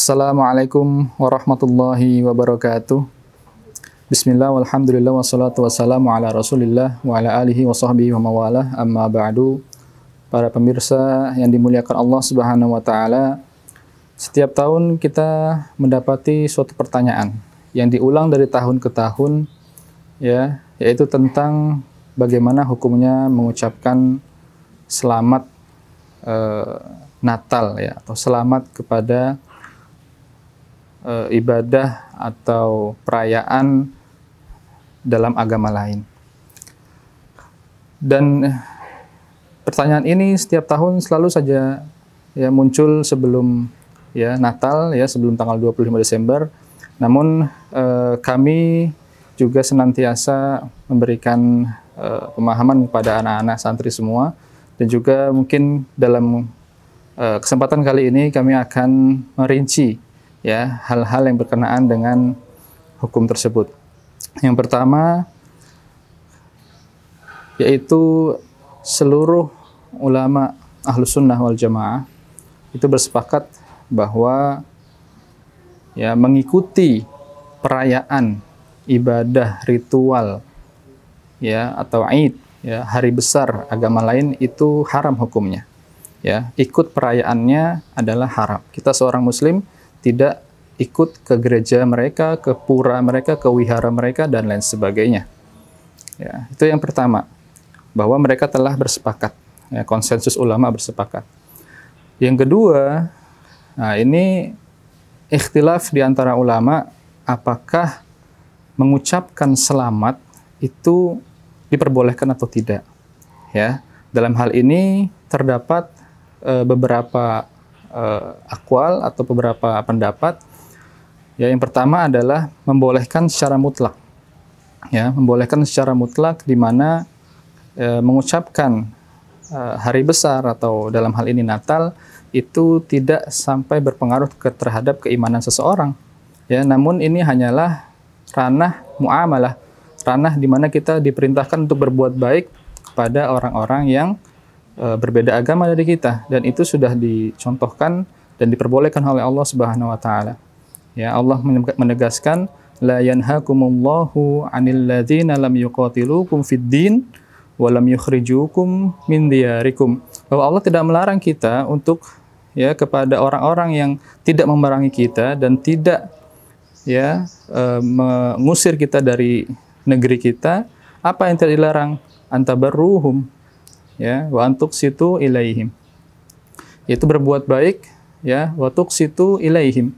Assalamualaikum warahmatullahi wabarakatuh. Bismillah walhamdulillah wassalatu wassalamu ala rasulillah wa ala alihi wa sahbihi wa mawalah, amma ba'du. Para pemirsa yang dimuliakan Allah subhanahu wa ta'ala, setiap tahun kita mendapati suatu pertanyaan yang diulang dari tahun ke tahun, ya, yaitu tentang bagaimana hukumnya mengucapkan selamat Natal, ya, atau selamat kepada ibadah atau perayaan dalam agama lain. Dan pertanyaan ini setiap tahun selalu saja ya muncul sebelum ya Natal, ya, sebelum tanggal 25 Desember. Namun kami juga senantiasa memberikan pemahaman kepada anak-anak santri semua, dan juga mungkin dalam kesempatan kali ini kami akan merinci ya hal-hal yang berkenaan dengan hukum tersebut. Yang pertama yaitu seluruh ulama Ahlus Sunnah wal Jamaah itu bersepakat bahwa ya mengikuti perayaan ibadah ritual ya atau Id, ya, hari besar agama lain itu haram hukumnya. Ya, ikut perayaannya adalah haram. Kita seorang muslim tidak ikut ke gereja mereka, ke pura mereka, ke wihara mereka, dan lain sebagainya. Ya, itu yang pertama, bahwa mereka telah bersepakat, ya, konsensus ulama bersepakat. Yang kedua, nah ini ikhtilaf di antara ulama, apakah mengucapkan selamat itu diperbolehkan atau tidak. Ya, dalam hal ini terdapat beberapa akwal atau beberapa pendapat. Ya, yang pertama adalah membolehkan secara mutlak. Ya, membolehkan secara mutlak di mana mengucapkan hari besar atau dalam hal ini Natal itu tidak sampai berpengaruh terhadap keimanan seseorang. Ya, namun ini hanyalah ranah muamalah, ranah di mana kita diperintahkan untuk berbuat baik kepada orang-orang yang berbeda agama dari kita, dan itu sudah dicontohkan dan diperbolehkan oleh Allah Subhanahu wa taala. Ya, Allah menegaskan la yanhakumullahu 'anil ladzina lam yuqatilukum fid din wa lam yukhrijukum min diyarikum. Bahwa Allah tidak melarang kita untuk ya kepada orang-orang yang tidak memerangi kita dan tidak ya mengusir kita dari negeri kita. Apa yang tidak dilarang? Antabarruhum, ya, wa antuqsitu ilaihim, yaitu berbuat baik, ya, wa tuqsitu ilaihim,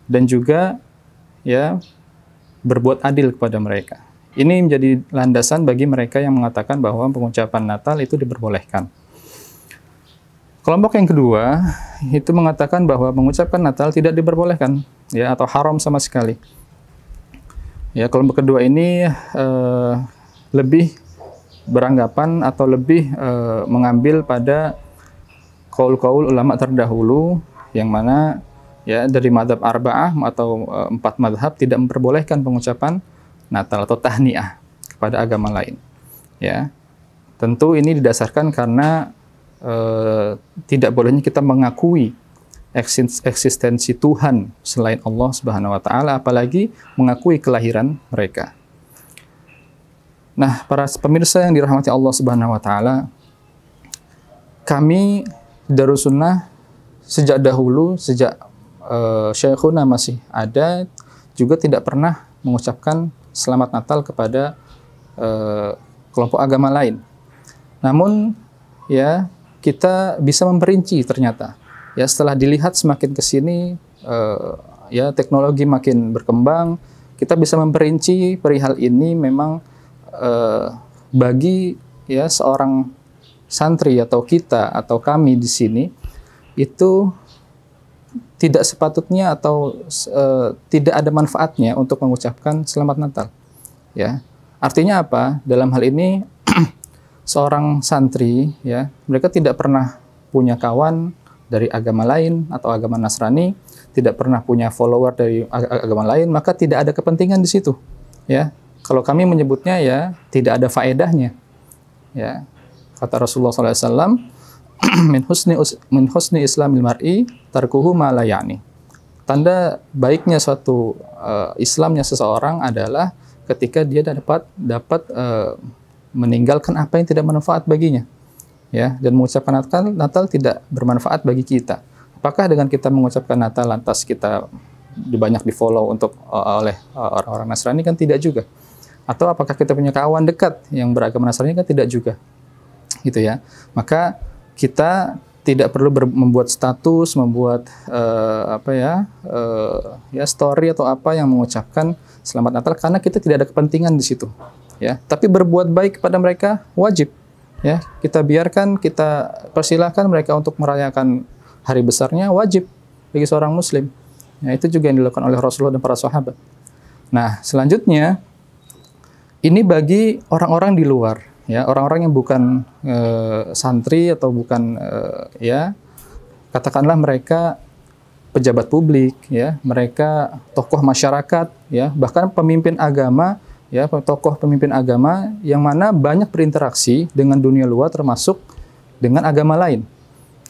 dan juga ya berbuat adil kepada mereka. Ini menjadi landasan bagi mereka yang mengatakan bahwa pengucapan Natal itu diperbolehkan. Kelompok yang kedua itu mengatakan bahwa mengucapkan Natal tidak diperbolehkan, ya, atau haram sama sekali. Ya, kelompok kedua ini lebih beranggapan atau lebih mengambil pada kaul-kaul ulama terdahulu, yang mana ya dari mazhab arba'ah atau 4 mazhab tidak memperbolehkan pengucapan Natal atau tahniah kepada agama lain. Ya, tentu ini didasarkan karena tidak bolehnya kita mengakui eksistensi Tuhan selain Allah Subhanahu wa taala, apalagi mengakui kelahiran mereka. Nah, para pemirsa yang dirahmati Allah Subhanahu wa taala, kami Darus Sunnah sejak dahulu, sejak Syekhuna masih ada, juga tidak pernah mengucapkan selamat Natal kepada kelompok agama lain. Namun ya kita bisa memperinci ternyata. Ya, setelah dilihat semakin ke sini ya teknologi makin berkembang, kita bisa memperinci perihal ini. Memang bagi ya seorang santri atau kita atau kami di sini itu tidak sepatutnya atau tidak ada manfaatnya untuk mengucapkan selamat Natal. Ya, artinya apa? Dalam hal ini seorang santri ya mereka tidak pernah punya kawan dari agama lain atau agama Nasrani, tidak pernah punya follower dari agama lain, maka tidak ada kepentingan di situ. Ya. Kalau kami menyebutnya ya tidak ada faedahnya. Ya, kata Rasulullah SAW, min husni islamil mar'i tarkuhu ma la ya'ni. tanda baiknya suatu Islamnya seseorang adalah ketika dia dapat meninggalkan apa yang tidak bermanfaat baginya, ya, dan mengucapkan Natal tidak bermanfaat bagi kita. Apakah dengan kita mengucapkan Natal lantas kita banyak di-follow oleh orang-orang Nasrani? Kan tidak juga. Atau apakah kita punya kawan dekat yang beragama Nasrani? Kan tidak juga, gitu ya. Maka kita tidak perlu membuat status, membuat story atau apa yang mengucapkan Selamat Natal, karena kita tidak ada kepentingan di situ, ya. Tapi berbuat baik kepada mereka wajib, ya. Kita biarkan, kita persilahkan mereka untuk merayakan hari besarnya, wajib bagi seorang Muslim. Ya, itu juga yang dilakukan oleh Rasulullah dan para sahabat. Nah, selanjutnya ini bagi orang-orang di luar, ya, orang-orang yang bukan santri atau bukan katakanlah mereka pejabat publik, ya, mereka tokoh masyarakat, ya, bahkan pemimpin agama, ya, tokoh pemimpin agama yang mana banyak berinteraksi dengan dunia luar termasuk dengan agama lain,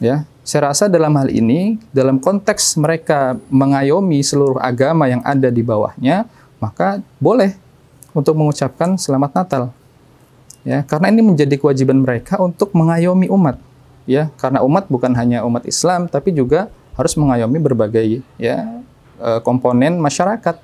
ya. Saya rasa dalam hal ini, dalam konteks mereka mengayomi seluruh agama yang ada di bawahnya, maka boleh untuk mengucapkan Selamat Natal, ya, karena ini menjadi kewajiban mereka untuk mengayomi umat, ya, karena umat bukan hanya umat Islam tapi juga harus mengayomi berbagai, ya, komponen masyarakat,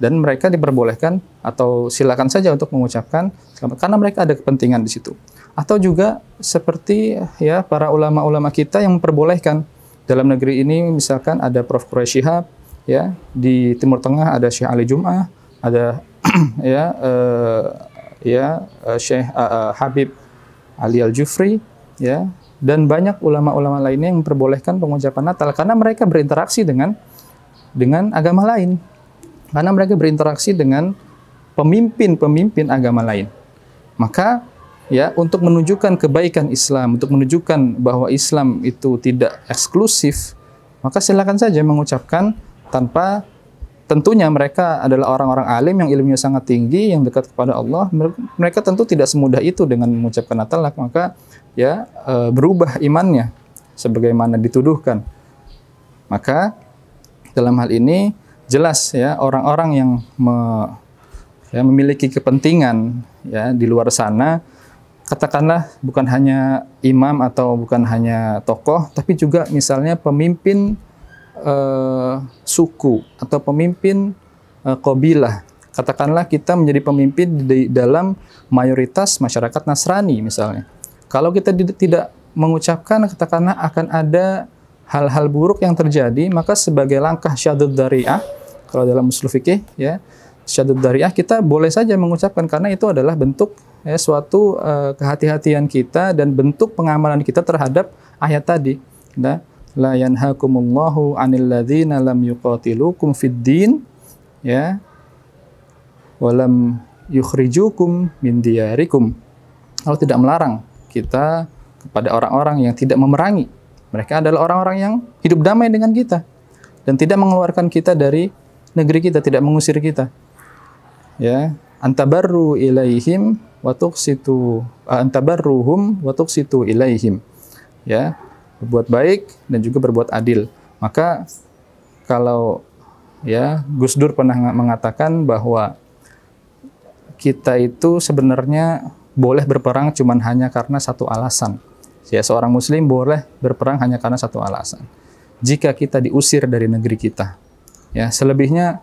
dan mereka diperbolehkan atau silakan saja untuk mengucapkan selamat karena mereka ada kepentingan di situ. Atau juga seperti, ya, para ulama-ulama kita yang memperbolehkan dalam negeri ini, misalkan ada Prof. Quraish Shihab, ya, di Timur Tengah ada Syekh Ali Jum'ah, ada Syekh Habib Ali Al-Jufri, ya, dan banyak ulama-ulama lainnya yang memperbolehkan pengucapan Natal karena mereka berinteraksi dengan agama lain, karena mereka berinteraksi dengan pemimpin agama lain. Maka, ya, untuk menunjukkan kebaikan Islam, untuk menunjukkan bahwa Islam itu tidak eksklusif, maka silakan saja mengucapkan tanpa, tentunya mereka adalah orang-orang alim yang ilmunya sangat tinggi, yang dekat kepada Allah. Mereka tentu tidak semudah itu dengan mengucapkan Natal, maka, ya, berubah imannya sebagaimana dituduhkan. Maka dalam hal ini jelas, ya, orang-orang yang memiliki kepentingan, ya, di luar sana, katakanlah bukan hanya imam atau bukan hanya tokoh, tapi juga misalnya pemimpin suku atau pemimpin qabilah. Katakanlah kita menjadi pemimpin di dalam mayoritas masyarakat Nasrani misalnya. Kalau kita tidak mengucapkan, katakanlah akan ada hal-hal buruk yang terjadi, maka sebagai langkah syadud dzari'ah, kalau dalam ushul fikih, ya, syadud dzari'ah, kita boleh saja mengucapkan karena itu adalah bentuk, ya, suatu kehati-hatian kita dan bentuk pengamalan kita terhadap ayat tadi. La yanhakumullahu 'anil ladzina lam yuqatilukum fid din, ya, wa lam yukhrijukum min diyarikum. Allah tidak melarang kita kepada orang-orang yang tidak memerangi. Mereka adalah orang-orang yang hidup damai dengan kita dan tidak mengeluarkan kita dari negeri kita, tidak mengusir kita. Ya, antabarru ilaihim wa tuqsitu, antabarruhum wa tuqsitu ilaihim. Ya, berbuat baik dan juga berbuat adil. Maka kalau, ya, Gus Dur pernah mengatakan bahwa kita itu sebenarnya boleh berperang cuman hanya karena satu alasan. Ya, seorang muslim boleh berperang hanya karena satu alasan. Jika kita diusir dari negeri kita. Ya, selebihnya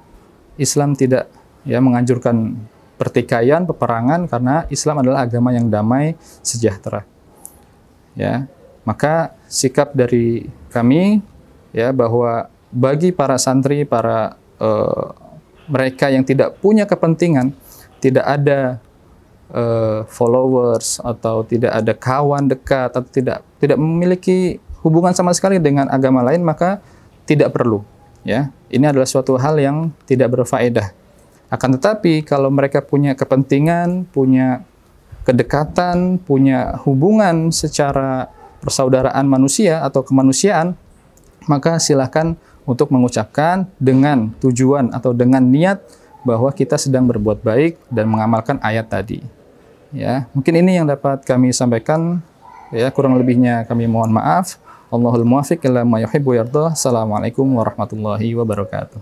Islam tidak, ya, menganjurkan pertikaian, peperangan, karena Islam adalah agama yang damai, sejahtera. Ya, maka sikap dari kami, ya, bahwa bagi para santri, para mereka yang tidak punya kepentingan, tidak ada followers atau tidak ada kawan dekat atau tidak memiliki hubungan sama sekali dengan agama lain, maka tidak perlu, ya. Ini adalah suatu hal yang tidak berfaedah. Akan tetapi kalau mereka punya kepentingan, punya kedekatan, punya hubungan secara persaudaraan manusia atau kemanusiaan, maka silakan untuk mengucapkan dengan tujuan atau dengan niat bahwa kita sedang berbuat baik dan mengamalkan ayat tadi. Ya, mungkin ini yang dapat kami sampaikan. Ya, kurang lebihnya kami mohon maaf. Allahul muwaffiq ila ma yuhibbu yarda. Assalamualaikum warahmatullahi wabarakatuh.